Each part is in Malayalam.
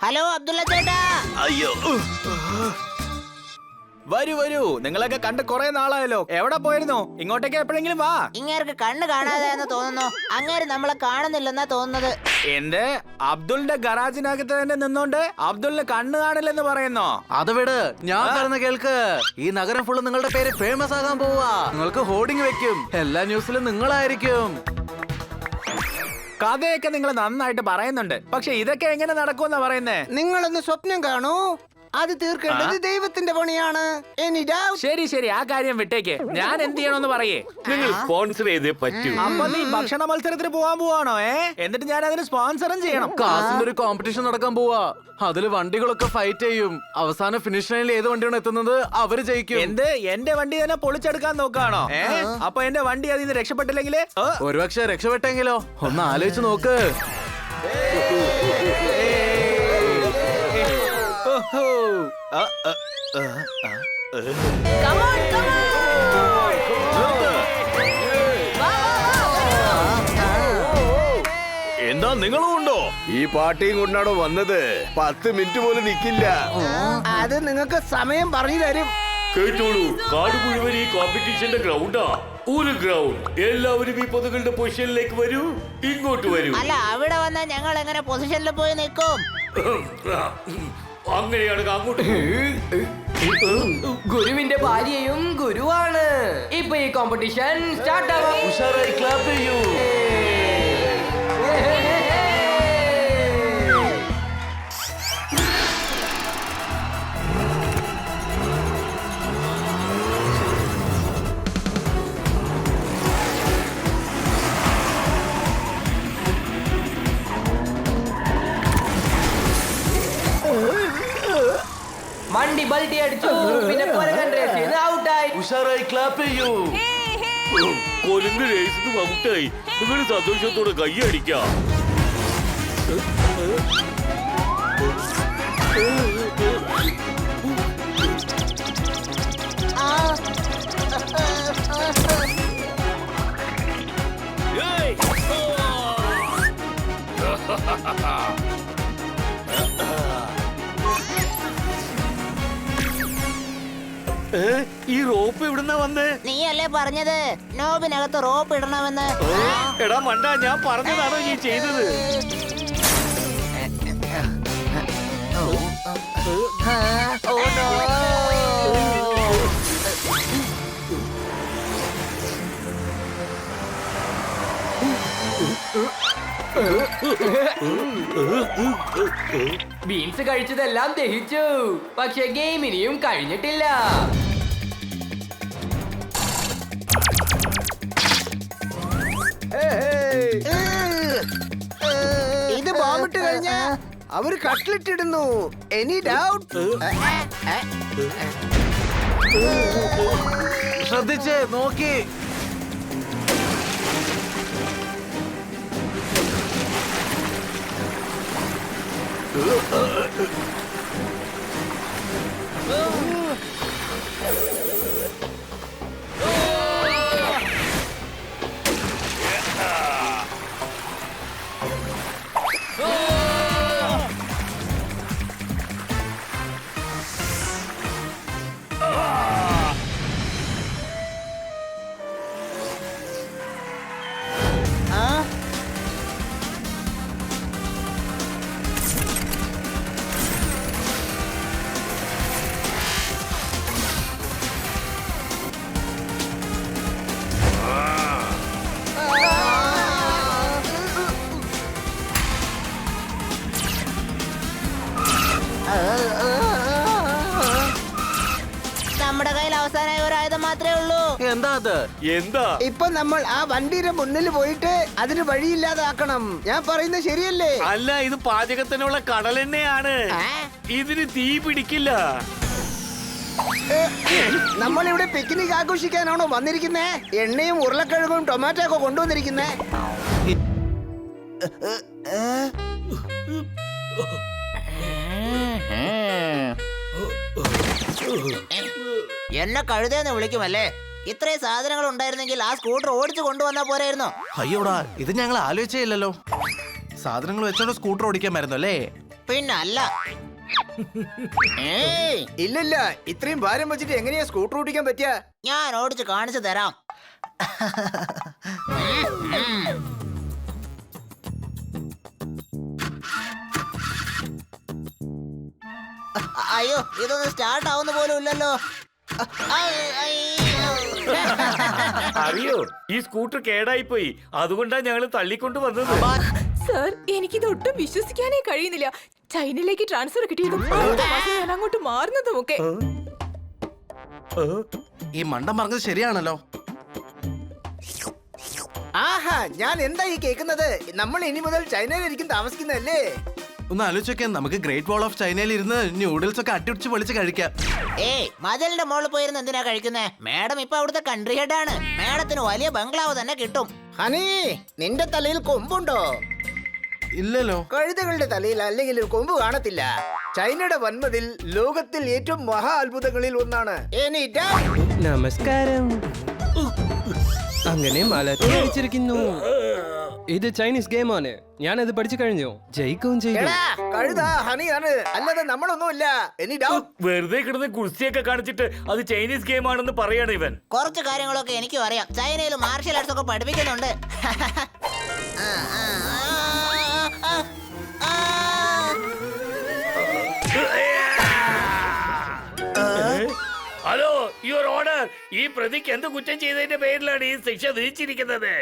ഹലോ അബ്ദുള്ള ചേട്ടാ. അയ്യോ, വരൂ വരൂ. നിങ്ങളൊക്കെ കണ്ട് കുറെ നാളായല്ലോ. എവിടെ പോയിരുന്നു? ഇങ്ങോട്ടേക്ക് എപ്പോഴെങ്കിലും വാ. ഇങ്ങേർക്ക് കണ്ണ് കാണാതെ എന്ന് തോന്നുന്നു. അങ്ങേര് നമ്മളെ കാണുന്നില്ലെന്നാ തോന്നുന്നത്. എന്റെ അബ്ദുളിന്റെ ഗറാജിനകത്ത് തന്നെ നിന്നോണ്ട് അബ്ദുളിന് കണ്ണ് കാണില്ലെന്ന് പറയുന്നോ? അത് വിട്, ഞാൻ പറയുന്ന കേൾക്ക്. ഈ നഗരം ഫുള്ള് നിങ്ങളുടെ പേര് ഫേമസ് ആകാൻ പോവാ. നിങ്ങൾക്ക് ഹോർഡിംഗ് വെക്കും. എല്ലാ ന്യൂസിലും നിങ്ങളായിരിക്കും. കഥയൊക്കെ നിങ്ങൾ നന്നായിട്ട് പറയുന്നുണ്ട്. പക്ഷെ ഇതൊക്കെ എങ്ങനെ നടക്കുമെന്നാ പറയുന്നേ? നിങ്ങളൊന്ന് സ്വപ്നം കാണൂ. അത് തീർക്കേണ്ടത് ദൈവത്തിന്റെ പണിയാണ്. ശരി ശരി, ആ കാര്യം വിട്ടേക്ക്. ഞാൻ എന്ത് ചെയ്യണമെന്ന് പറയേ. നിങ്ങൾ സ്പോൺസർ ചെയ്തേ പറ്റൂ. അപ്പൊ നീ ഭക്ഷണ മത്സരത്തിന് പോവാൻ പോവാണോ? എന്നിട്ട് ഞാൻ അതിന് സ്പോൺസറും ചെയ്യണം. കാസിന്റെ ഒരു കോമ്പറ്റീഷൻ നടക്കാൻ പോവാ. അതില് വണ്ടികളൊക്കെ ഫൈറ്റ് ചെയ്യും. അവസാന ഫിനിഷ് ലൈനിൽ ഏത് വണ്ടിയാണ് എത്തുന്നത് അവര് ജയിക്കും. എന്ത്, എന്റെ വണ്ടി തന്നെ പൊളിച്ചെടുക്കാൻ നോക്കാണോ? അപ്പൊ എന്റെ വണ്ടി അതിൽ നിന്ന് രക്ഷപ്പെട്ടില്ലെങ്കില്? ഒരുപക്ഷെ രക്ഷപ്പെട്ടെങ്കിലോ? ഒന്ന് ആലോചിച്ച് നോക്ക്. എന്താ നിങ്ങളും ഉണ്ടോ? ഈ പാർട്ടിയും കൊണ്ടാണോ വന്നത്? 10 മിനിറ്റ് പോലും നിൽക്കില്ല. അത് നിങ്ങൾക്ക് സമയം പറഞ്ഞു തരും. കേട്ടോളൂ, കാട് മുഴുവൻ ഈ കോമ്പറ്റീഷന്റെ ഗ്രൗണ്ടാ. ഒരു ഗ്രൗണ്ട്. എല്ലാവരും ഈ പൊതുകളുടെ പൊസിഷനിലേക്ക് വരൂ. ഇങ്ങോട്ട് വരൂ. അല്ല, അവിടെ വന്നാൽ ഞങ്ങൾ എങ്ങനെ പൊസിഷനിൽ പോയി നിൽക്കും? അങ്ങനെയാണെങ്കിൽ അങ്ങോട്ട് ഗുരുവിന്റെ ഭാര്യയും ഗുരുവാണ്. ഇപ്പൊ ഈ കോമ്പറ്റീഷൻ സ്റ്റാർട്ട് ആവാം. ഉഷാറായി ക്ലാപ്പ് ചെയ്യൂ. വണ്ടി ബൾട്ടി അടിച്ചു. പിന്നെ കൊരകൻ റേസ് ചെയ്ത് ഔട്ടായി. ഉഷാറായി ക്ലാപ്പ് ചെയ്യൂ. കൊലുങ്ക് രേസിന് ഔട്ടായി. നിങ്ങൾ സന്തോഷത്തോടെ കൈയടിക്കാം. ഈ റോപ്പ് എവിടുന്നാ വന്നേ? നീയല്ലേ പറഞ്ഞത് നോബിനകത്ത് റോപ്പ് ഇടണമെന്ന്? എടാ മണ്ട, ഞാൻ പറഞ്ഞതാണോ നീ ചെയ്തത്? ബീൻസ് കഴിച്ചതെല്ലാം ദഹിച്ചു. പക്ഷെ ഗെയിം ഇനിയും കഴിഞ്ഞിട്ടില്ല. ഇത് ബോംബിട്ട് കഴിഞ്ഞ അവര് കട്ട്ലിട്ടിടുന്നു. Any doubt? ശ്രദ്ധിച്ച് നോക്കി. നമ്മുടെ കയ്യിൽ അവസാനമായ ഒരു ആയുധം മാത്രമേ ഉള്ളൂ. എന്താ അത്? എന്താ? ഇപ്പൊ നമ്മൾ ആ വണ്ടിയുടെ മുന്നിൽ പോയിട്ട് അതിന് വഴിയില്ലാതാക്കണം. ഞാൻ പറയുന്നത് ശരിയല്ലേ? അല്ല, ഇത് പാചകത്തിനുള്ള കടലെണ്ണയാണ്. ഇതിന് തീ പിടിക്കില്ല. നമ്മളിവിടെ പിക്നിക് ആഘോഷിക്കാനാണോ വന്നിരിക്കുന്നേ? എണ്ണയും ഉരുളക്കിഴങ്ങും ടൊമാറ്റോ ഒക്കെ കൊണ്ടുവന്നിരിക്കുന്നേ. എന്നെ കഴുതേന്ന് വിളിക്കുമല്ലേ? ഇത്രയും സാധനങ്ങൾ ഉണ്ടായിരുന്നെങ്കിൽ ആ സ്കൂട്ടർ ഓടിച്ചു കൊണ്ടുവന്നാ പോരായിരുന്നോ? അയ്യോടാ, ഇത് ഞങ്ങൾ ആലോചിച്ചേ ഇല്ലല്ലോ. സാധനങ്ങൾ വെച്ചോണ്ട് സ്കൂട്ടർ ഓടിക്കാമായിരുന്നു അല്ലേ? പിന്നല്ല. ഏയ് ഇല്ലില്ല, ഇത്രയും ഭാരം വെച്ചിട്ട് എങ്ങനെയാ സ്കൂട്ടർ ഓടിക്കാൻ പറ്റിയ? ഞാൻ ഓടിച്ച് കാണിച്ചു തരാം. അയ്യോ, ഇതൊന്നും സ്റ്റാർട്ട് ആവുന്ന പോലും ഇല്ലല്ലോ. അറിയോ, ഈ സ്കൂട്ടർ കേടായി പോയി. അതുകൊണ്ടാ ഞങ്ങൾ തള്ളിക്കൊണ്ട് വന്നത്. സർ, എനിക്കിത് ഒട്ടും വിശ്വസിക്കാനേ കഴിയുന്നില്ല. ചൈനയിലേക്ക് ട്രാൻസ്ഫർ കിട്ടിയതും അടുത്ത മാസം ഞാൻ അങ്ങോട്ട് മാറുന്നതുമൊക്കെ. ഈ മണ്ടം പറഞ്ഞത് ശരിയാണല്ലോ. ആഹാ, ഞാൻ എന്താ ഈ കേൾക്കുന്നത്? നമ്മൾ ഇനി മുതൽ ചൈനയിലായിരിക്കും താമസിക്കുന്നതല്ലേ? ഒന്ന് ആലോചിക്കാൻ, നമുക്ക് ഗ്രേറ്റ് വാൾ ഓഫ് ചൈനയിൽ ഇരുന്ന് ന്യൂഡിൽസ് ഒക്കെ അട്ടിടിച്ച് പൊളിച്ച് കഴിക്കാം. ഏയ്, മതിലിന്റെ മുകളിൽ പോയിരുന്ന് എന്തിനാ കഴിക്കുന്നേ? മാഡം ഇപ്പൊ അവിടുത്തെ കൺട്രി ഹെഡ് ആണ്. മാഡത്തിന് വലിയ ബംഗ്ലാവ് തന്നെ കിട്ടും. ഹണി, നിന്റെ തലയിൽ കൊമ്പുണ്ടോ? ഇല്ലല്ലോ. കഴുതകളുടെ തലയിൽ അല്ലെങ്കിൽ ഒരു കൊമ്പ് കാണത്തില്ല. ചൈനയുടെ വൻമതിൽ ലോകത്തിൽ ഏറ്റവും മഹാ അത്ഭുതങ്ങളിൽ ഒന്നാണ്. നമസ്കാരം. അങ്ങനെ മലത്തി അടിച്ചിരിക്കുന്നു. ഇത് ചൈനീസ് ഗെയിമാണ്. ഞാനത് പഠിച്ചു കഴിഞ്ഞു. ജയിക്കുകയും ചെയ്തു. കഴുത ഹണിയാണ്, അല്ലാതെ നമ്മളൊന്നുമില്ല. Any doubt? വെറുതെ കിടന്ന് കുസ്തിയൊക്കെ കാണിച്ചിട്ട് അത് ചൈനീസ് ഗെയിം ആണെന്ന് പറയാണ് ഇവൻ. കുറച്ച് കാര്യങ്ങളൊക്കെ എനിക്കും അറിയാം. ചൈനയിൽ മാർഷ്യൽ ആർട്സ് ഒക്കെ പഠിപ്പിക്കുന്നുണ്ട്. ഹലോ യുവർ ഓണർ, ഈ പ്രതിക്ക് എന്ത് കുറ്റം ചെയ്തതിന്റെ പേരിലാണ് ഈ ശിക്ഷ വിധിച്ചിരിക്കുന്നത്?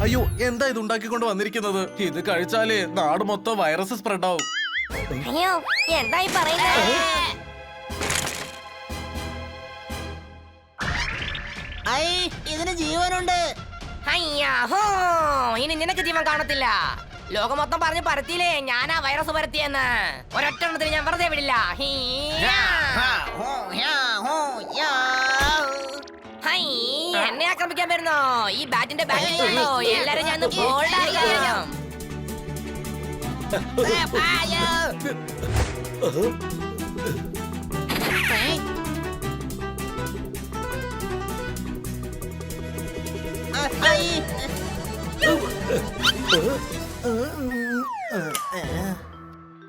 അയ്യോ, എന്താ ഇത് ഉണ്ടാക്കിക്കൊണ്ട് വന്നിരിക്കുന്നത്? ഇത് കഴിച്ചാലേ നാട് മൊത്തം വൈറസ് സ്പ്രെഡ് ആവും. അയ്യോ, എന്തായി പറയുന്നത്? ഐ, ഇതിന് ജീവനുണ്ട്. അയ്യാഹോ, ഇനി നിനക്ക് ജീവൻ കാണത്തില്ല. ലോകം മൊത്തം പറഞ്ഞ് പരത്തിയില്ലേ ഞാനാ വൈറസ് പരത്തിയെന്ന്. ഒരൊറ്റെണ്ണത്തിന് ഞാൻ വെറുതെ വിടില്ല. ഹൈ, എന്നെ ആക്രമിക്കാൻ വരുന്നോ? ഈ ബാറ്റിന്റെ ബാറ്റിംഗ് ഉണ്ടോ? എല്ലാരും ഞാൻ ബോൾഡായി കഴിഞ്ഞു.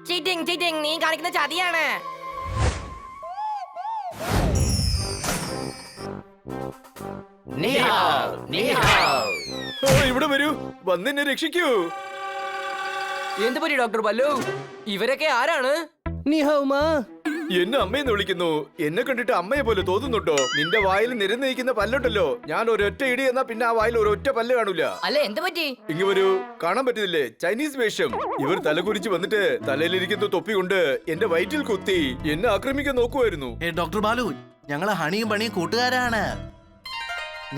ചീറ്റിംഗ്, ചീറ്റിംഗ്, നീ കാണിക്കുന്ന ചതിയാണ്. ഇവിടെ വരൂ, വന്നെന്നെ രക്ഷിക്കൂ. എന്ത് പറ്റി ഡോക്ടർ പല്ലു? ഇവരൊക്കെ ആരാണ്? നിഹൗമാ. എന്നെ അമ്മയെന്ന് വിളിക്കുന്നു. എന്നെ കണ്ടിട്ട് അമ്മയെ പോലെ തോന്നുന്നുണ്ടോ? നിന്റെ വായിൽ നിരന്നിരിക്കുന്ന പല്ലുണ്ടല്ലോ, ഞാൻ ഒരൊറ്റ ഇടി എന്നാ പിന്നെ ആ വായിൽ ഒരൊറ്റ പല്ല് കാണൂല. അല്ല, എന്ത് പറ്റി? ഇങ്ങ് വരൂ, കാണാൻ പറ്റുന്നില്ലേ? ചൈനീസ് വേഷം. ഇവർ തലകുരിച്ച് വന്നിട്ട് തലയിലിരിക്കുന്ന തൊപ്പി കൊണ്ട് എന്റെ വയറ്റിൽ കുത്തി എന്നെ ആക്രമിക്കാൻ നോക്കുമായിരുന്നു. ഡോക്ടർ ബാലു, ഞങ്ങള് ഹണിയും പണിയും കൂട്ടുകാരാണ്.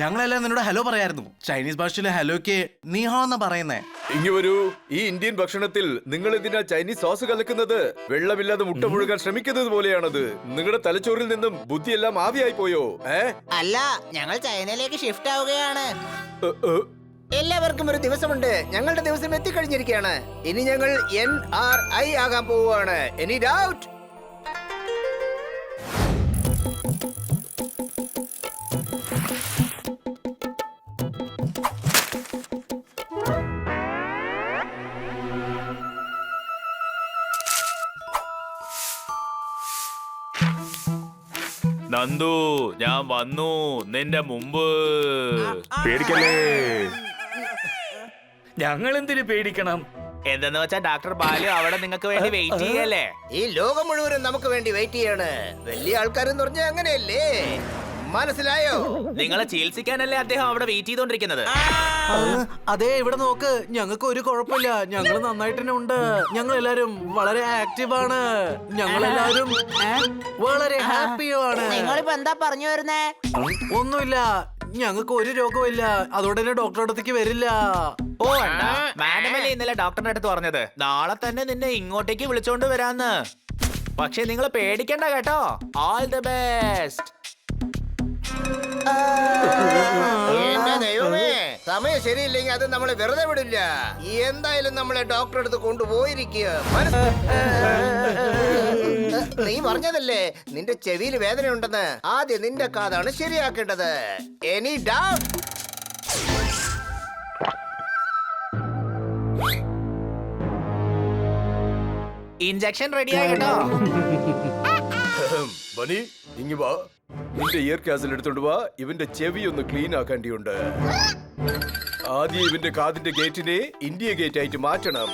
ഞങ്ങളെല്ലാം നിന്നോട് ഹലോ പറയായിരുന്നു. ചൈനീസ് ഭാഷയിലെ ഹലോക്ക് നീഹോ എന്നാ പറയുന്നേ. ഇങ്ങ് വരൂ, ഈ ഇന്ത്യൻ ഭക്ഷണത്തിൽ നിങ്ങൾ എന്തിനാ ചൈനീസ് സോസ് കലക്കുന്നത്? വെള്ളമില്ലാതെ മുട്ട മുഴുകാൻ ശ്രമിക്കുന്നത് പോലെയാണത്. നിങ്ങളുടെ തലച്ചോറിൽ നിന്നും ബുദ്ധിയെല്ലാം ആവിയായി പോയോ? അല്ല, ഞങ്ങൾ ചൈനയിലേക്ക് ഷിഫ്റ്റ് ആവുകയാണ്. എല്ലാവർക്കും ഒരു ദിവസമുണ്ട്. ഞങ്ങളുടെ ദിവസം എത്തിക്കഴിഞ്ഞിരിക്കുകയാണ്. ഇനി ഞങ്ങൾ NRI ആകാൻ പോവുകയാണ്. Any doubt? നന്ദു, ഞാൻ വന്നു നിന്റെ മുമ്പ്. പേടിക്കല്ലേ. ഞങ്ങൾ എന്തിനു പേടിക്കണം? എന്തെന്ന് വെച്ചാ ഡോക്ടർ ബാലു അവിടെ നിങ്ങൾക്ക് വേണ്ടി വെയിറ്റ് ചെയ്യല്ലേ. ഈ ലോകം മുഴുവനും നമുക്ക് വേണ്ടി വെയിറ്റ് ചെയ്യാണ്. വലിയ ആൾക്കാരെന്ന് പറഞ്ഞാൽ അങ്ങനെയല്ലേ? മനസ്സിലായോ? നിങ്ങളെ ചികിത്സിക്കാനല്ലേ അദ്ദേഹം അവിടെ വെയിറ്റ് ചെയ്തോണ്ടിരിക്കുന്നത്. അതെ, ഇവിടെ നോക്ക്, ഞങ്ങൾക്ക് ഒരു കുഴപ്പമില്ല. ഞങ്ങൾ നന്നായിട്ട് തന്നെ ഉണ്ട്. ഞങ്ങൾ എല്ലാരും വളരെ ആക്റ്റീവ് ആണ്. ഞങ്ങൾ എല്ലാരും വളരെ ഹാപ്പിയാണ്. നിങ്ങളിപ്പോ എന്താ പറഞ്ഞു വരുന്നേ? ഒന്നുമില്ല, ഞങ്ങൾക്ക് ഒരു രോഗമില്ല. അതുകൊണ്ട് തന്നെ ഡോക്ടറുടെ അടുത്തേക്ക് വരില്ല. ഓ, മാഡമല്ലേ ഇന്നലെ ഡോക്ടറിന്റെ അടുത്ത് പറഞ്ഞത് നാളെ തന്നെ നിന്നെ ഇങ്ങോട്ടേക്ക് വിളിച്ചോണ്ട് വരാന്ന്. പക്ഷെ നിങ്ങൾ പേടിക്കണ്ട കേട്ടോ. All the best. എന്റെ ദൈവമേ, സമയം ശരിയില്ലെങ്കിൽ അത് നമ്മളെ വെറുതെ വിടില്ല. എന്തായാലും നമ്മളെ ഡോക്ടറെ അടുത്ത് കൊണ്ടുപോയിരിക്കുക. നീ പറഞ്ഞതല്ലേ നിന്റെ ചെവിയിൽ വേദനയുണ്ടെന്ന്? ആദ്യം നിന്റെ കാതാണ് ശരിയാക്കേണ്ടത്. Any doubt? ഇഞ്ചക്ഷൻ റെഡിയായി കേട്ടോ. ബനി ഇങ്ങി വാ. നിന്റെ ഇയർ കാസിൽ എടുത്തോണ്ട് വാ. ഇവന്റെ ചെവി ഒന്ന് ക്ലീൻ ആക്കേണ്ടിയുണ്ട്. ആദ്യം ഇവന്റെ കാതിന്റെ ഗേറ്റിനെ ഇന്ത്യ ഗേറ്റ് ആയിട്ട് മാറ്റണം.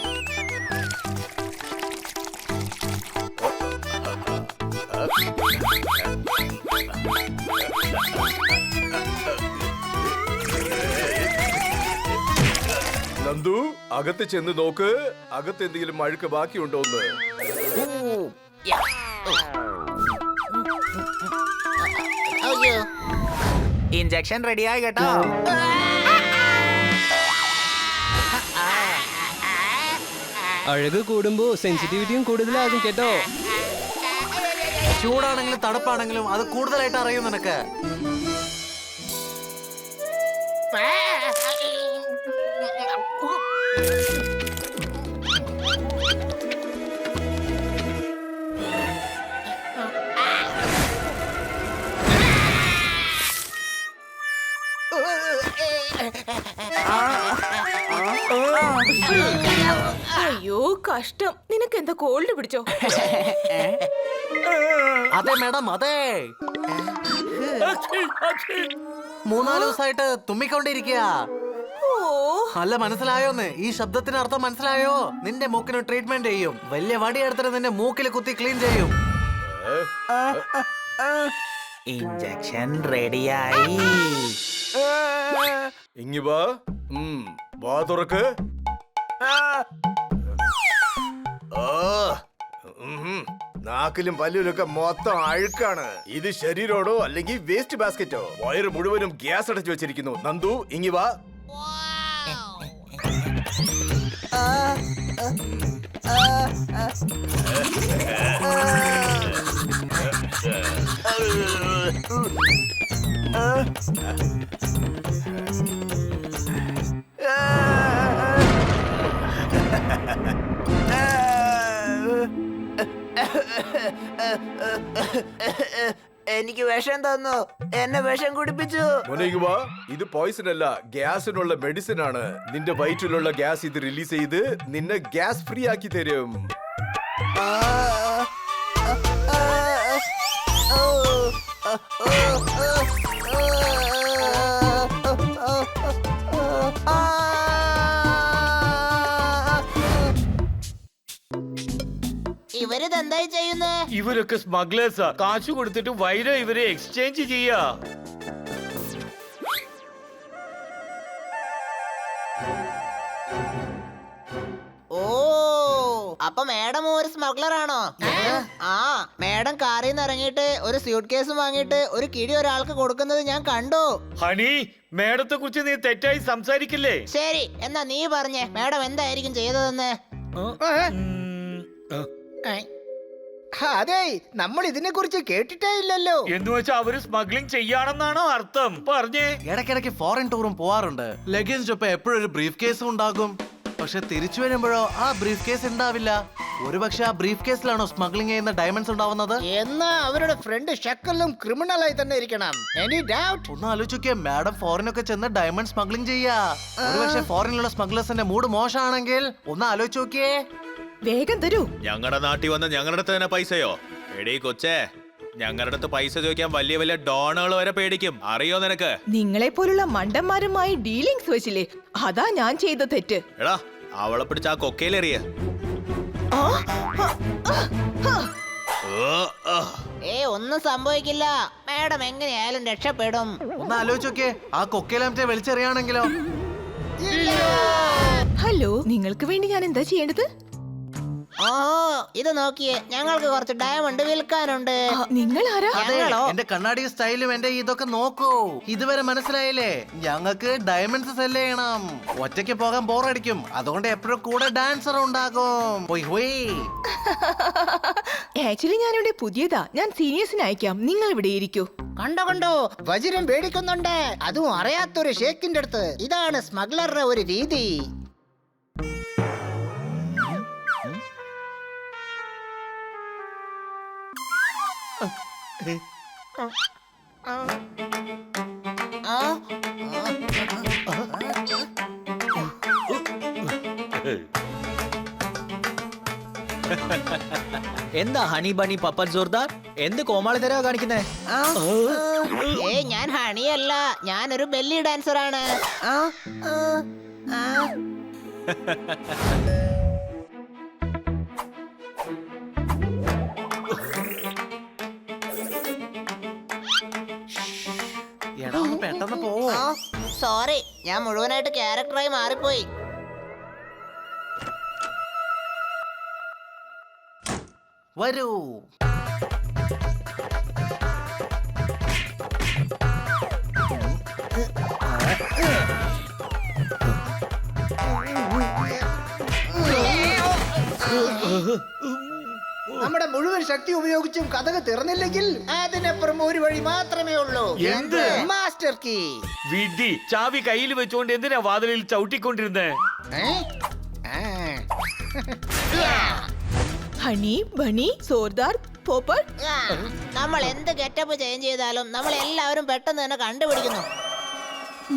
നന്ദു, അകത്ത് ചെന്ന് നോക്ക്. അകത്ത് എന്തെങ്കിലും അഴുക്ക് ബാക്കിയുണ്ടോന്ന്. അയ്യോ. ഇഞ്ചക്ഷൻ റെഡിയായി കേട്ടോ. അഴക് കൂടുമ്പോ സെൻസിറ്റിവിറ്റിയും കൂടുതലാകും കേട്ടോ. ചൂടാണെങ്കിലും തണുപ്പാണെങ്കിലും അത് കൂടുതലായിട്ട് അറിയും നിനക്ക്. അയ്യോ കഷ്ടം. നിനക്ക് എന്താ കോൾഡ് പിടിച്ചോ? അതെ മാഡം, അതെ. 3-4 ദിവസമായിട്ട് തുമ്മിക്കൊണ്ടിരിക്കുക. ഓ അല്ല, മനസ്സിലായോന്ന്? ഈ ശബ്ദത്തിന് അർത്ഥം മനസ്സിലായോ? നിന്റെ മൂക്കിന് ട്രീറ്റ്മെന്റ് ചെയ്യും. വലിയ വടി എടുത്തിട്ട് നിന്റെ മൂക്കിൽ കുത്തി ക്ലീൻ ചെയ്യും. ഇഞ്ചക്ഷൻ റെഡിയായി. ഇങ്ങി വാ. വാ തുറക്ക്. നാക്കിലും പല്ലിലൊക്കെ മൊത്തം അഴുക്കാണ്. ഇത് ശരീരോടോ അല്ലെങ്കിൽ വേസ്റ്റ് ബാസ്കറ്റോ? വയറ് മുഴുവനും ഗ്യാസ് അടച്ചു വെച്ചിരിക്കുന്നു. നന്ദു ഇങ്ങി വാ. എനിക്ക് വിഷം തന്നു. എന്നെ വിഷം കുടിപ്പിച്ചു. മോനെ ഇങ്ങ് വാ. ഇത് പോയിസൺ അല്ല, ഗ്യാസിനുള്ള മെഡിസിൻ ആണ്. നിന്റെ വയറ്റിലുള്ള ഗ്യാസ് ഇത് റിലീസ് ചെയ്ത് നിന്നെ ഗ്യാസ് ഫ്രീ ആക്കി തരും. ഇവരിതെന്തായി ചെയ്യുന്നേ? ഇവരൊക്കെ സ്മഗ്ലേഴ്സാ. കാശ് കൊടുത്തിട്ട് വൈരം ഇവരെ എക്സ്ചേഞ്ച് ചെയ്യാ. ഓ, അപ്പൊ മേഡം ഒരു സ്മഗ്ലർ ആണോ? ആ, മേഡം കാറിൽ നിന്ന് ഇറങ്ങിയിട്ട് ഒരു സ്യൂട്ട് കേസും വാങ്ങിയിട്ട് ഒരു കിഴി ഒരാൾക്ക് കൊടുക്കുന്നത് ഞാൻ കണ്ടു. ഹണി, മേഡത്തെ കുറിച്ച് നീ തെറ്റായി സംസാരിക്കില്ലേ? ശരി, എന്നാ നീ പറഞ്ഞേ, മേഡം എന്തായിരിക്കും ചെയ്തതെന്ന്? അതെ, നമ്മൾ ഇതിനെ കുറിച്ച് കേട്ടിട്ടേ ഇല്ലല്ലോ. എന്ന് വെച്ചാ അവര് സ്മഗ്ലിംഗ് ചെയ്യാണെന്നാണോ അർത്ഥം? പറഞ്ഞേ. ഇടയ്ക്കിടയ്ക്ക് ഫോറിൻ ടൂറും പോവാറുണ്ട്. ലഗേജിനൊപ്പം എപ്പോഴും ഒരു ബ്രീഫ് കേസും ഉണ്ടാകും. പക്ഷെ തിരിച്ചു വരുമ്പോഴോ ആ ബ്രീഫ് കേസ് ഉണ്ടാവില്ല. ഒരുപക്ഷെ ആ ബ്രീഫ് കേസിലാണോ സ്മഗ്ലിംഗ് ചെയ്യുന്ന ഡയമണ്ട്സ് ഉണ്ടാവുന്നത്? എന്നാ അവരുടെ ഫ്രണ്ട് ഷക്കലും ക്രിമിനലായി തന്നെ ഇരിക്കണം. Any doubt? ഒന്ന് ആലോചിക്കേ, മാഡം ഫോറിനൊക്കെ ചെന്ന് ഡയമണ്ട് സ്മഗ്ലിംഗ് ചെയ്യാ. ഒരുപക്ഷെ ഫോറിനിലുള്ള സ്മഗ്ലേഴ്സിന്റെ മൂഡ് മോശമാണെങ്കിൽ ഒന്ന് ആലോചിച്ച് നോക്കിയേ. വേഗം തരൂ. ഞങ്ങളുടെ നാട്ടിൽ വന്ന് ഞങ്ങളുടെ അടുത്ത് തന്നെ പൈസയോ? എടീ കൊച്ചേ, ഞങ്ങളുടെ അടുത്ത് പൈസ ചോദിക്കാൻ വലിയ വലിയ ഡോണുകൾ വരെ പേടിക്കും. അറിയോ നിനക്ക്? നിങ്ങളെ പോലുള്ള മണ്ടന്മാരുമായി ഡീലിങ്സ് വെച്ചില്ലേ, അതാ ഞാൻ ചെയ്ത തെറ്റ്. എടാ, അവളെ പിടിച്ച് ആ കൊക്കയിലെറിയ. ആ, ഒന്നും സംഭവിക്കില്ല. മേഡം എങ്ങനെയായാലും രക്ഷപ്പെടും. ഒന്ന് ആലോചിച്ച് നോക്കിയേ, ആ കൊക്കയിലാമത്തെ വലിച്ചെറിയാണെങ്കിലോ? ഹലോ, നിങ്ങൾക്ക് വേണ്ടി ഞാൻ എന്താ ചെയ്യേണ്ടത്? ഓ, ഇത് നോക്കിയേ, ഞങ്ങൾക്ക് കുറച്ച് ഡയമണ്ട് വിൽക്കാനുണ്ട്. നിങ്ങൾ ആരാ? അതെ, ഞങ്ങളോ? എന്റെ കണ്ണാടി സ്റ്റൈലും എന്റെ ഇതൊക്കെ നോക്കൂ. ഇതുവരെ മനസ്സിലായില്ലേ? ഞങ്ങൾക്ക് ഡയമണ്ട്സ് സെല് ചെയ്യണം. ഒറ്റയ്ക്ക് പോകാൻ ബോറടിക്കും. അതുകൊണ്ട് എപ്പോഴും കൂടെ ഡാൻസർ ഉണ്ടാകും. ആക്ച്വലി ഞാനിവിടെ പുതിയതാ. ഞാൻ സീനിയേഴ്സിനെ അയക്കാം. നിങ്ങൾ ഇവിടെ ഇരിക്കൂ. കണ്ടോ വജിരം പേടിക്കുന്നുണ്ട്, അതും അറിയാത്തൊരു ഷേക്കിന്റെ അടുത്ത്. ഇതാണ് സ്മഗ്ലറുടെ ഒരു രീതി. എന്താ ഹണി ബണി പപ്പൻ ജോർദാർ എന്ത് കോമാളി തരവാ കാണിക്കുന്നേ? ഞാൻ ഹണിയല്ല, ഞാനൊരു ബെല്ലി ഡാൻസർ ആണ്. എടാ ഒന്ന് പെട്ടെന്ന് പോവോ? സോറി, ഞാൻ മുഴുവനായിട്ട് ക്യാരക്ടറായി മാറിപ്പോയി. വരൂ. നമ്മുടെ മുഴുവൻ ശക്തി ഉപയോഗിച്ചും കഥക് തുറന്നില്ലെങ്കിൽ അതിനപ്പുറം ഒരു വഴി മാത്രമേ ഉള്ളൂ. എന്ത്? Master key. വിധി ചാവി കയ്യിൽ വെച്ചോണ്ട് എന്തിനാ വാതിലിൽ ചവിട്ടിക്കൊണ്ടിരുന്നേ? ഹണി ബണി സോർദാർ പോപ്പർ. നമ്മൾ എന്ത് ഗെറ്റപ്പ് ചേഞ്ച് ചെയ്താലും നമ്മൾ എല്ലാവരും പെട്ടെന്ന് തന്നെ കണ്ടുപിടിക്കുന്നു.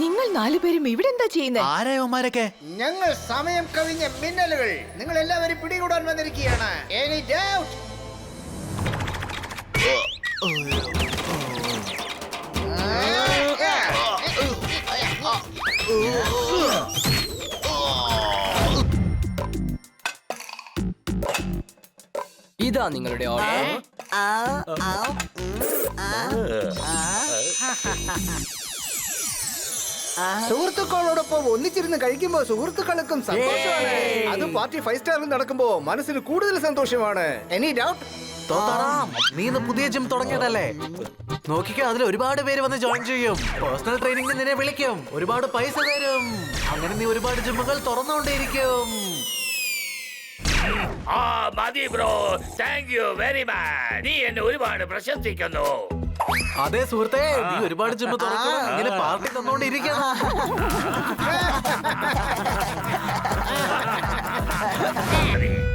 നിങ്ങൾ 4 പേരും ഇവിടെ എന്താ ചെയ്യുന്നത്? ആരായവന്മാരൊക്കെ? ഞങ്ങൾ സമയം കവിഞ്ഞ മിന്നലുകൾ നിങ്ങൾ എല്ലാവരും പിടികൂടാൻ വന്നിരിക്കുകയാണ്. Any doubt? ഇതാ നിങ്ങളുടെ ഓർഡർ. സുഹൃത്തുക്കളോടൊപ്പം ഒന്നിച്ചിരുന്ന് കഴിക്കുമ്പോ സുഹൃത്തുക്കൾക്കും സന്തോഷമാണ്. അത് പാർട്ടി 5 സ്റ്റാറിൽ നടക്കുമ്പോ മനസ്സിന് കൂടുതൽ സന്തോഷമാണ്. Any doubt? തോത്താറാം, നീ ഇന്ന് പുതിയ ജിം തുടങ്ങിയതല്ലേ? നോക്കിക്കോ, അതിൽ ഒരുപാട് പേര് വന്ന് ജോയിൻ ചെയ്യും. പേഴ്സണൽ ട്രെയിനിങ്ങിന് നിന്നെ വിളിക്കും, ഒരുപാട് പൈസ തരും. അങ്ങനെ നീ ഒരുപാട് ജിമ്മുകൾ തുറന്നുകൊണ്ടേയിരിക്കും. ആ മതി bro, thank you very much. നീ എന്നെ ഒരുപാട് പ്രശംസിക്കുന്നു. അതെ സുഹൃത്തെ, നീ ഒരുപാട് ജിമ്മ് തുറക്കണം, ഇങ്ങനെ പാർട്ടി തന്നോണ്ടിരിക്കണം.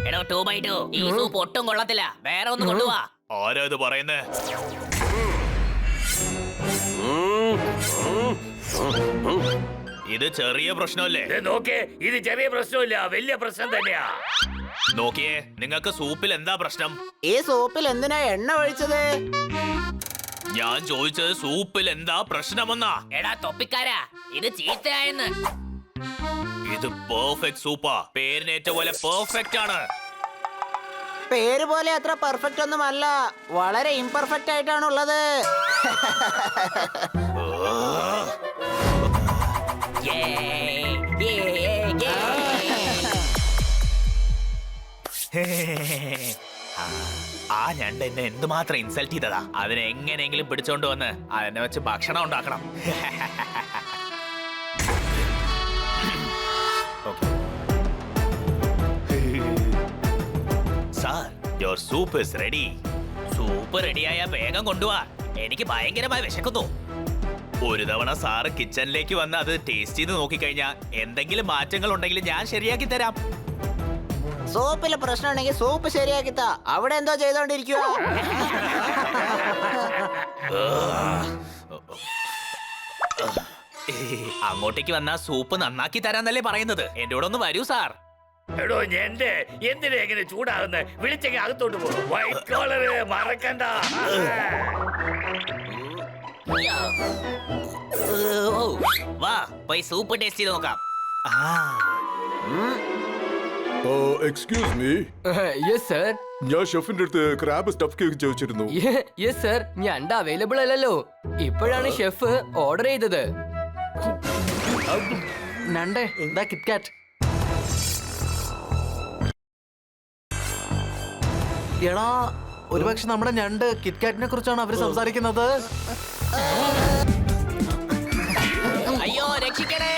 എടോ 2x2 ഈ സൂപ്പ് ഒട്ടും കൊള്ളത്തില്ല, വേറെ ഒന്ന് കൊണ്ടുപോവാ. ആരാ ഇത് പറയുന്നേ? ഇത് ചെറിയ പ്രശ്നമല്ലേ? ദേ നോക്കേ, ഇത് ചെറിയ പ്രശ്നമില്ല, വലിയ പ്രശ്നം തന്നെയാ. നോക്കിയേ, നിങ്ങൾക്ക് സൂപ്പിൽ എന്താ പ്രശ്നം? ഈ സൂപ്പിൽ എന്തിനാ എണ്ണ ഒഴിച്ചത്? ഞാൻ ചോദിച്ചത് സൂപ്പിൽ എന്താ പ്രശ്നമെന്നാ. എടാ തൊപ്പിക്കാരാ, ഇത് ചീത്തയായെന്ന്. ഇത് പെർഫെക്റ്റ് സൂപ്പാ, പേരിനേറ്റ പോലെ പെർഫെക്റ്റ് ആണ്. പേര് പോലെ അത്ര പെർഫെക്റ്റ് ഒന്നുമല്ല, വളരെ ഇംപെർഫെക്റ്റ് ആയിട്ടാണ് ഉള്ളത്. ആ ഞണ്ട് എന്നെ എന്തുമാത്രം ഇൻസൾട്ട് ചെയ്തതാ. അതിനെ എങ്ങനെയെങ്കിലും പിടിച്ചോണ്ട് വന്ന് അതിനെ വെച്ച് ഭക്ഷണം ഉണ്ടാക്കണം. Sir, your soup is ready. Soup റെഡിയായ വേഗം കൊണ്ടുപോവാ, എനിക്ക് ഭയങ്കരമായി വിശക്കുന്നു. ഒരു തവണ സാറ് കിച്ചണിലേക്ക് വന്ന് അത് ടേസ്റ്റ് ചെയ്ത് നോക്കിക്കഴിഞ്ഞാൽ എന്തെങ്കിലും മാറ്റങ്ങൾ ഉണ്ടെങ്കിൽ ഞാൻ ശരിയാക്കി തരാം. സൂപ്പില് പ്രശ്നം ഉണ്ടെങ്കിൽ സൂപ്പ് ശരിയാക്കിത്താ. അവിടെ എന്തോ ചെയ്തോണ്ടിരിക്കുക? അങ്ങോട്ടേക്ക് വന്നാ സൂപ്പ് നന്നാക്കി തരാന്നല്ലേ പറയുന്നത്. എന്റെ കൂടെ ഒന്ന് വരൂ സാർ. എടോ ഞണ്ട്, എന്തിനാ എങ്ങനെ ചൂടാകുന്ന? വിളിച്ചെങ്കിൽ അകത്തോട്ട് പോകും. വൈറ്റ് കോളർ മറക്കണ്ട. വാ പോയി സൂപ്പ് ടേസ്റ്റ് ചെയ്ത് നോക്കാം. Excuse me, yes sir. ഞാൻ ഷെഫിന്റെ അടുത്ത് ക്രാബ് സ്റ്റഫ് കേക്ക് ചോദിച്ചിരുന്നു. യെസ് സർ, ഞണ്ട് അവൈലബിൾ അല്ലല്ലോ, ഇപ്പോഴാണ് ഷെഫ് ഓർഡർ ചെയ്തത്. നണ്ടേ, ദാ കിറ്റ്കാറ്റ്. എടാ, ഒരുപക്ഷെ നമ്മുടെ ഞണ്ട് കിറ്റ്കാറ്റിനെ കുറിച്ചാണ് അവര് സംസാരിക്കുന്നത്. അയ്യോ രക്ഷിക്കണേ.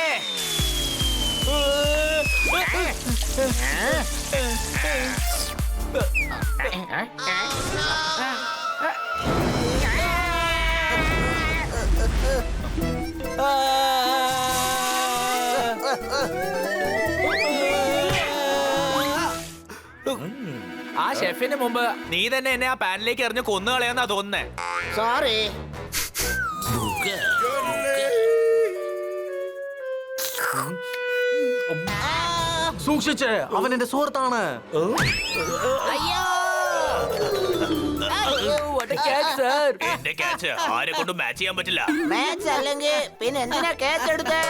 ആ ഷെഫിന് മുമ്പ് നീ തന്നെ എന്നെ ആ പാനിലേക്ക് എറിഞ്ഞ് കൊന്നു കളയാന്നാ തോന്നുന്നേ. സോറി. സൂക്ഷിച്ച്, അവൻ എന്റെ സുഹൃത്താണ്. അയ്യോ സർ എന്റെ ക്യാച്ച് ആരെ കൊണ്ടും മാച്ച് ചെയ്യാൻ പറ്റില്ല. മാച്ച് അല്ലെങ്കിൽ പിന്നെ എന്തിനാ ക്യാച്ച് എടുത്തേ?